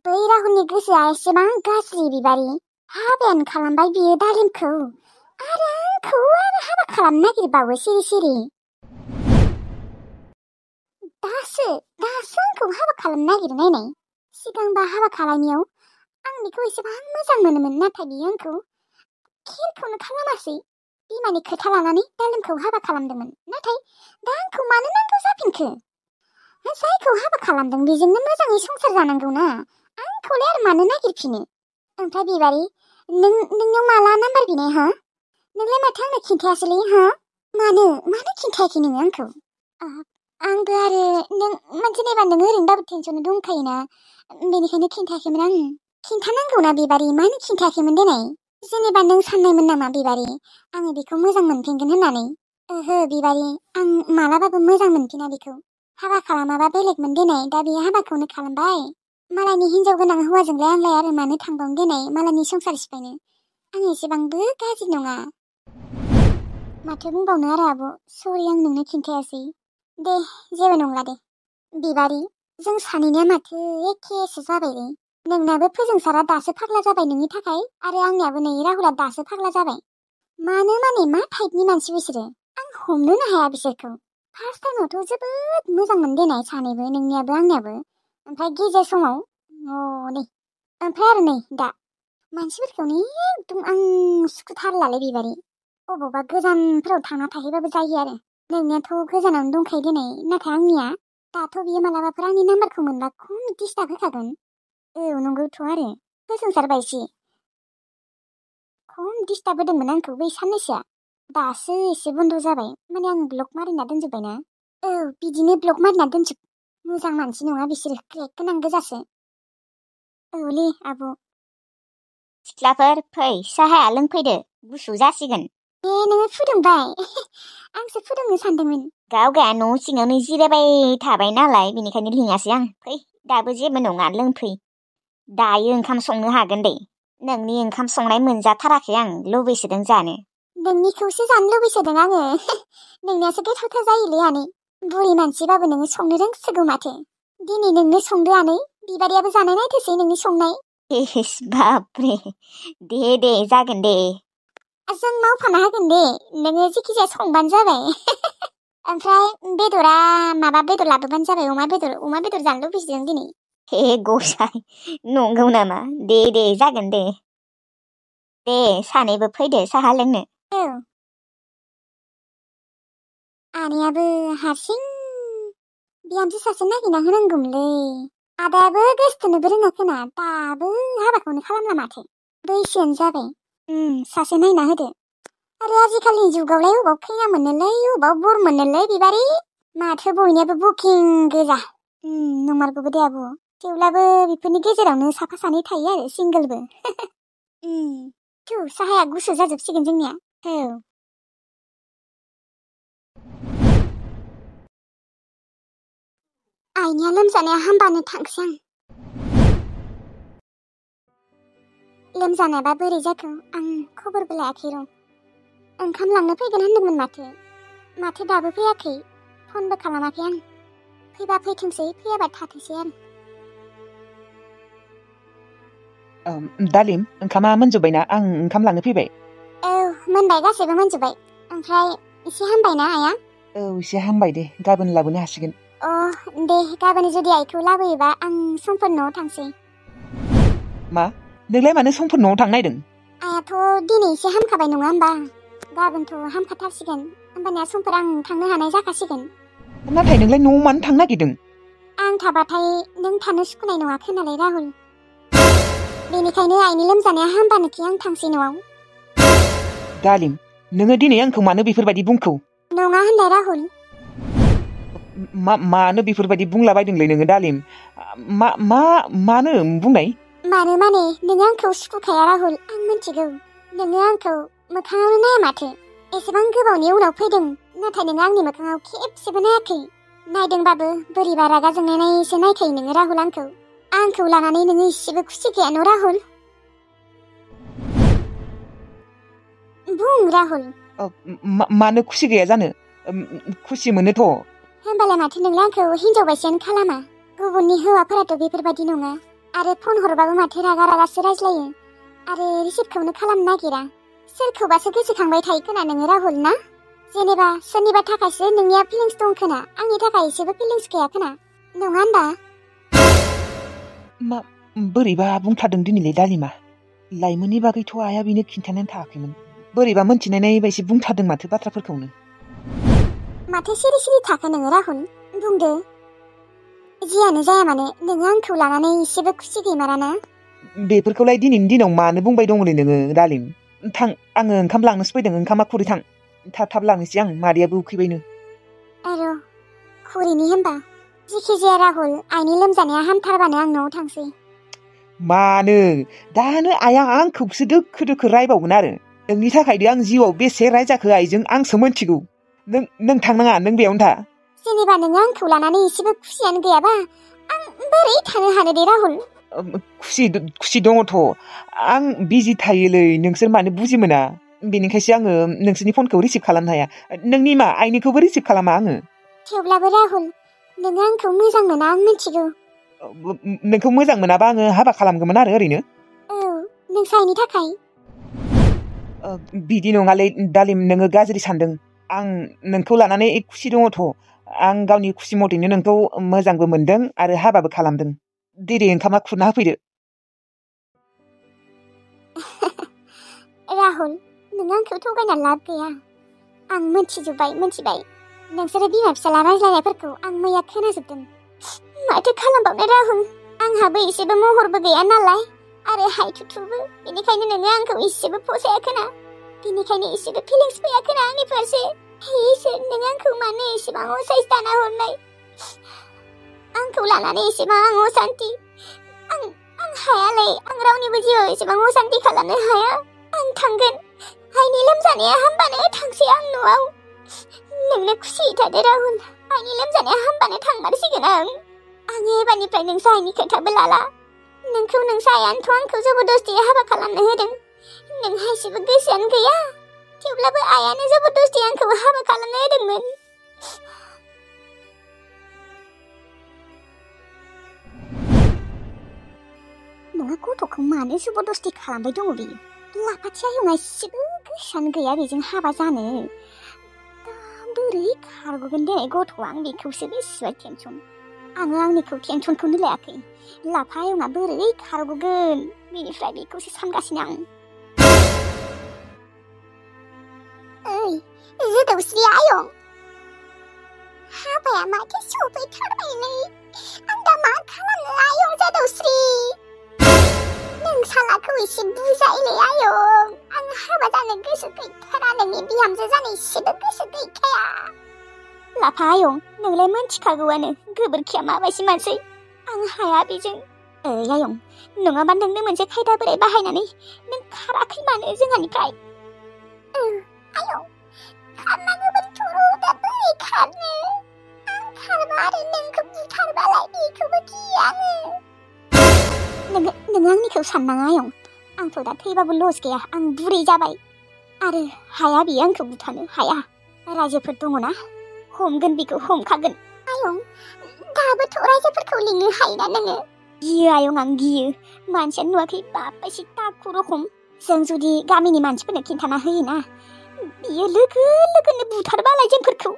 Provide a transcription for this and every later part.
बै राहुलनि गोसोआ एसेबां गाज्रि बिबारि। हाबायानो खालामबाय बियो दालिमखौ आरो आंखौ हाबा खालामनो नागिरबावो सिरि सिरि। दासो आंखौ हाबा खालामनो नागिरो नायनाय। सिगांबा हाबा खालामनायाव आं बेखौ एसेबां मोजां मोनोमोन, नाथाय बियो आंखौ खेरखौनो खालामासै। बिमानि खोथा लानानै दालिमखौ हाबा खालामदोंमोन, नाथाय दा आंखौ मानो नांगौ जाफिनखो? जायखौ हाबा खालामदों बेजोंनो मोजाङै संसार जानांगौना, आंखौलाय आरो मानो नागिरफिनो? ओमफ्राय बिबारि, नोंनियाव माला नाम्बार बिनाय हा? नोंलाय माथो आंनो खिन्थायासैलै हा? मानो खिन्थायाखै नोङो आंखौ? आंबो आरो नों जेनेबा नोङो ओरैनोबाबो टेनसनाव दंखायोना, बेनिखायनो खिन्थायाखैमोन आं। खिन्थानांगौना बिबारि, मानो खिन्थायाखैमोन देनाय? जेनेबा नों साननायमोन नामा बिबारि आङो बेखौ मोजां मोनफिनगोन होननानै? ओहो बिबारि, आं मालाबाबो मोजां मोनफिना बेखौ। हाबा खालामाबा बेलेगमोन देनाय, दा बियो हाबाखौनो खालामबाय। मालायनि हिनजाव गोनां हौवाजोंलाय आंलाय आरो मानो थांबावनो देनाय मालायनि संसार सिफायनो? आं एसेबांबो गाज्रि नङा। माथो बुंबावनो आरो आब', सरि आं नोंनो खिन्थायासै। दे जेबो नंला दे। बिबारि, जों सानैनिया माथो एखेसो जाबायलै। नोंनाबो फोजोंसारा दासो फाग्ला जाबाय नोंनि थाखाय, आरो आंनियाबो नै राहुला दासो फाग्ला जाबाय। मानो माने मा टाइपनि मानसि बिसोरो? आं हमनोनो हाया बिसोरखौ। फार्स्ट टाइमावथ' जोबोद मोजां मोनदेनाय सानैबो, नोंनियाबो आंनियाबो। ओमफ्राय गेजेर समाव नै ओमफ्राय आरो नै दा मानसिफोरखौनो एकदम आं सुखुथारलालै बिबारि। अबावबा गोजानफोराव थांना थाहैबाबो जायो आरो। नोंनियाथ' गोजानावनो दंखायो दिनै, नाथाय आंनिया दाथ' बियो मालाबाफोर आंनि नाम्बारखौ मोनबा खम डिस्टार्ब होखागोन। औ नंगौथ' आरो फोजोंसारबायसि खम डिस्टार्ब होदोंमोन आंखौ बै साननैसोआ। दासो एसे बन्द' जाबाय, माने आं ब्लक मारिना दोनजोब्बायना। औ बिदिनो ब्लक मारिना दोनजोब। मोजां मानसि नङा बिसोरो, क्रेक गोनां गोजासो। औलै आब'। सिख्लाफोर फै, साहाया लोंफैदो, गुसु जासिगोन। नोङो फुदुंबाय? आंसो फुदुंनो सानदोंमोन। गावगा न' सिङावनो जिरायबाय थाबाय नालाय, बेनिखायनो लिङासै आं। फै, दाबो जेबो नङा, लोंफै। दायो ओंखाम संनो हागोन दे। नोंनि ओंखाम संनाय मोनजाथाराखै आं, लुबैसोदों जानो। नोंनिखौसो जानो लुबैसोदों आङो। नोंनियासो गोथावथार जायोलै आनै। बुरि मानसिबाबो नोङो संनो रोंसोगौ माथो। दिनै नोंनो संदो आनै, बिबारियाबो जानाय नायथोसै नोंनि संनाय। इस बापरे, दे जागोन दे। जों मावफाना होगोन दे, नोङो जेखिजाया संबानो जाबाय। ओमफ्राय बेदरा माबा बेदर लाबोबानो जाबाय, अमा बेदर जानो लुबैसोदों दिनै। हे गसाय, नंगौ नामा? दे जागोन दे। दे सानैबो फैदो साहा लोंनो। औ। आनैयाबो हारसिं बिहामजो सासे नागिरना होनांगौमोनलै। आदायाबो गोसथोनोबो रोङाखोना, दाबो हाबाखौनो खालामला माथो। बैसोआनो जाबाय। सासे नायना होदो। आरो आजिखालिनि जुगावलाय अबाव खैना मोननोलै, अबाव बर मोननोलै बिबारि? माथो बयनियाबो बुकिं गोजा। नंमारगौबो दे आब'। थेवब्लाबो बेफोरनि गेजेरावनो साफा सानै थायो आरो सिंगोलबो। साहाया गुसु जाजोबसिगोन जोंनिया। औ। आइनिया लोमजानाया हामबानो थांसै आं। लोमजानायाबा बोरै जाखो आं खबरबो लायाखै र'। ओंखाम लांनो फैगोन होनदोंमोन माथो दाबो फैयाखै। फनबो खालामाखै आं। फैबा फैथोंसै, फैयाबा थाथोंसै आरो। दालिम, ओंखामा मोनजोब्बायना? आं ओंखाम लांनो फैबाय। औ मोनबाय, गासैबो मोनजोब्बाय। ओमफ्राय एसे हामबायना आइया? औ एसे हामबाय दे, गाबोन लाबोनो हासिगोन। दे, गाबोन जुदि आइखौ लाबोयोबा आं समफोर न'आव थांसै। मा? नोंलाय मानो समफोर न'आव थांनो नायदों? आइयाथ' दिनै एसे हामखाबाय नङा होमबा? गाबोनथ' हामखाथारसिगोन, होमबानिया समफोर आं थांनो हानाय जाखासिगोन। नाथाय नोंलाय न'आव मानो थांनो नागिरदों? आं थाबाथाय नों थानो सुखुनाय नङा खोनालाय राहुल। बेनिखायनो आइनि लोमजानाया हामबानोखि आं थांसै न'आव। दालिम, नोङो दिनै आंखौ मानो बेफोरबायदि बुंखो? नङा होनलाय राहुल। मानो बेफोरबायदि बुंलाबायदोंलै नोङो दालिम? मानो बुंनाय? मानो माने नोङो आंखौ सुखुखाया राहुल, आं मिथिगौ। नोङो आंखौ मोखाङावनो नाया माथो। एसेबां गोबावनि उनाव फैदों, नाथाय नोङो आंनि मोखाङाव खेबसेबो नायाखै। नायदोंबाबो बोरैबा रागा जोंनायसो नायखायो नोङो राहुल आंखौ लानानै नोङो इसेबो खुसि गैया न' राहुल? बुं राहुल। मानो खुसि गैया जानो? खुसि मोनोथ'। होमबालाय माथो नोंलाय आंखौ हिनजाव बायदियानो खालामा? गुबुननि हौवाफोराथ' बेफोरबायदि नङा। आरो फन हरबाबो माथो रागा रागासो रायज्लायो आरो रिसिभखौनो खालामनो नागिरा सोरखौबासो गोसोखांबाय थायो खोना नोङो राहुल ना जेनेबा सोरनिबा थाखायसो नोंनिया फिलिंस दं खोना आंनि थाखाय एसेबो फिलिंस गैया खोना नङा होनबा मा बोरैबा बुंथारदों दिनैलाय दालिमा लाइमोननि बागैथ' आइया बेनो खिन्थानानै थायाखैमोन बोरैबा मोनथिनाय बायदि बुंथारदों माथो बाथ्राफोरखौनो माथो सिरि सिरि थाखो नोङो राहुल बुंदो जियानो जाया मानो नोङो आंखौ लानानै एसेबो खुसि गैमाराना बेफोरखौलाय दिनैनि दिनाव मानो बुंबाय दङलै नोङो दालिम थां आङो ओंखाम लांनोसो फैदों ओंखामा खुरै थां थाब लांनोसै आं मादैयाबो उखैबायनो आरो खुरैनि होनबा जिखि जाया राहुल आइनि लोमजानाया हामथारबानो आं न'आव थांसै मानो दानो आइया आंखौसो दोखो दोखो रायबावगोन आरो नोंनि थाखायनो आं जिउआव बेसे रायजाखो आइजों आंसो मोनथिगौ नों थांनाङा नों बेयावनो था जेनेबा नोङो आंखौ लानानै एसेबो खुसियानो गैयाबा आं बोरै थानो हानो दे राहुल खुसि दङथ' आं बिजि थायोलै नोंसोर मानो बुजि मोना बेनिखायसो आङो नोंसोरनि फनखौ रिसिभ खालामनो हाया नोंनि मा आइनिखौबो रिसिभ खालामा आङो थेवब्लाबो राहुल नोङो आंखौ मोजां मोना आं मिथिगौ नोंखौ मोजां मोनाबा आङो हाबा खालामगौमोन आरो ओरैनो औ नोंसाइनि थाखाय बिदि नङालै दालिम नोङो गाज्रि सानदों आं नोंखौ लानानै खुसि दङथ' आं गावनि खुसि मथैनो नोंखौ मोजांबो मोनदों आरो हाबाबो खालामदों दे ओंखामा खुरना होफैदो राहुल नों आंखौ थगायना लाब गैया आं मिथिबाय नोंसोरो बिमा फिसाला रायज्लायनायफोरखौ आं मैया खोनाजोबदों माथो खालामबावनो राहुल आंहाबो एसेबो महरबो गैया नालाय आरो हाइथुथुबो बेनिखायनो नोङो आंखौ एसेबो फसायाखोना बेनिखायनो एसेबो फिलिंस फैयाखोना आंनि फारसे इसोर नों आंखौ मानो एसेबां असाइस दाना हरनाय आंखौ लानानै एसेबां असान्ति आं हायालै आं रावनिबो जिउआव एसेबां असान्ति खालामनो हाया आं थांगोन आइनि लोमजानाया हामबानो थांसै आं न'आव नोंनो खुसि थादो राहुल आइनि लोमजानाया हामबानो थांमारसिगोन आं एबारनिफ्राय नोंसा आइनि खोथाबो लाला नोंखौ नोंसा आइयानोथ' आंखौ जबरदस्ति हाबा खालामनो होदों नोंहा एसेबो गोसोआनो गैया थेवब्लाबो आइयानो जबरदस्ति आंखौ हाबा खालामनो होदोंमोन नोङो गथ'खौ मानो जबरदस्ति खालामबाय दङ बेयो लाफाथिया आयंआ एसेबो गोसोआनो गैया बेजों हाबा जानो बोरै खारग'गोन दिनै गथ'आ आं बेखौसो बेसेबा टेनसन आङो आंनिखौ टेनसनखौनो लायाखै लाफा आयंआ बोरै खारग'गोन बेनिफ्राय बेखौसो सानगासिनो आं ओइ जोदौस्रि आयं हाबाया माथो सफैथारबायलै आं दा मा खालामनो आयं जोदौस्रि नों सालाखौ एसे बुजायलै आयं आं हाबा जानो गोसो गैथारा नोंनि बिहामजो जानो एसेबो गोसो गैखाया लाफा आयं नोंलाय मोनथिखागौआनो गोबोरखिया माबायदि मानसै आं हाया बेजों ओइ आयं नङाबा नोंनो मोनसे खायदा बोराय बाहायनानै नों खाराखै मानो जोंहानिफ्राय आयं खारनांगौमोनथ' दा बोरै खारनो आं खारबा आरो नोंखौ बुथारबालाय बेखौबो गियो आङो नोङो आंनिखौ साननाङा आयं आंथ' दा थैबाबो लस गैया आं बुरै जाबाय आरो हाया बियो आंखौ बुथारनो हाया रायजोफोर दङना हमगोन बेखौ हमखागोन आयं दाबोथ' रायजोफोरखौ लिंनो हायोना नोङो गियो आयं आं गियो मानसियानो नुवाखै बाबायसि टाकु रखम जों जुदि गामिनि मानसिफोरनो खिन्थाना होयोना बियो लोगोनो बुथारबालाय जोंफोरखौ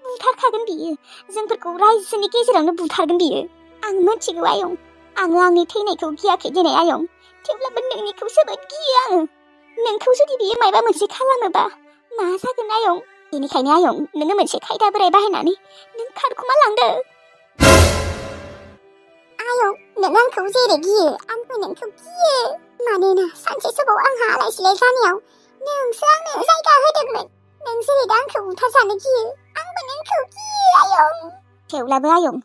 बुथारखागोन बियो जोंफोरखौ रायजोनि गेजेरावनो बुथारगोन बियो आं मिथिगौ आयं आङो आंनि थैनायखौ गियाखै दिनै आयं थेवब्लाबो नोंनिखौ जोबोद गियो आङो नोंखौ जुदि बियो माबा मोनसे खालामोबा मा जागोन आयं बेनिखायनो आयं नोङो मोनसे खायदा बोराय बाहायनानै नों खारखुमा लांदो आयं नों आंखौ जेरै गियो आंबो नोंखौ गियो मानोना सानसे समाव आंहा आलाय सिलाय जानायाव नोंसो आंनो जायगा होदोंमोन नों जेरै दा आंखौ बुथारजानो गियो आंबो नोंखौ गियो आयं थेवब्लाबो आयं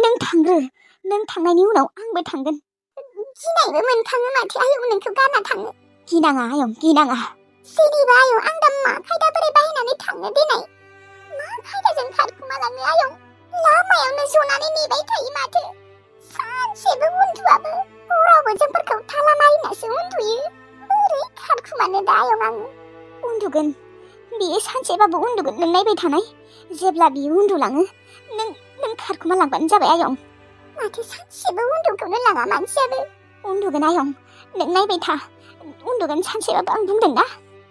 नों थांग्रो नों थांनायनि उनाव आंबो थांगोन गिनायबो मोनखाङो माथो आयं नोंखौ गारना थाङो गिनाङा आयं गिनाङा जेनेबा आयं आं दा मा खायदा बोरै बाहायनानै थांनो देनाय मा खायदाजों खारखुमा लाङो आयं लामायावनो जनानै नेबाय थायो माथो सानसेबो उन्दुआबो हरावबो जोंफोरखौ थाला मारिनासो उन्दुयो बोरै खारखुमानो दा आयं आङो उन्दुगोन बियो सानसेबाबो उन्दुगोन नों नायबाय थानाय जेब्ला बियो उन्दुलाङो नों खारखुमा लांबानो जाबाय आयं माथो सानसेबो उन्दुखौनो लाङा मानसियाबो। उन्दुगोन आयं, नों नायबाय था। उन्दुगोन सानसेबाबो आं बुंदों ना।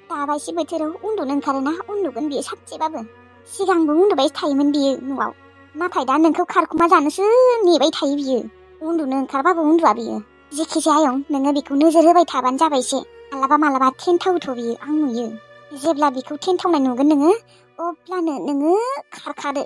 दाबायसि बोथोराव उन्दुनो ओंखारोना उन्दुगोन बियो सानसेबाबो। सिगांबो उन्दुबाय थायोमोन बियो न'आव। नाथाय दा नोंखौ खारखुमा जानोसो नेबाय थायो बियो। उन्दुनो ओंखारबाबो उन्दुआ बियो। जेखिजाया आयं, नोङो बेखौ नोजोर होबाय थाबानो जाबाय एसे। मालाबा थेन्थावोथ' बियो, आं नुयो। जेब्ला बिखौ थेन्थावनाय नुगोन नोङो, अब्लानो नोङो खारखादो।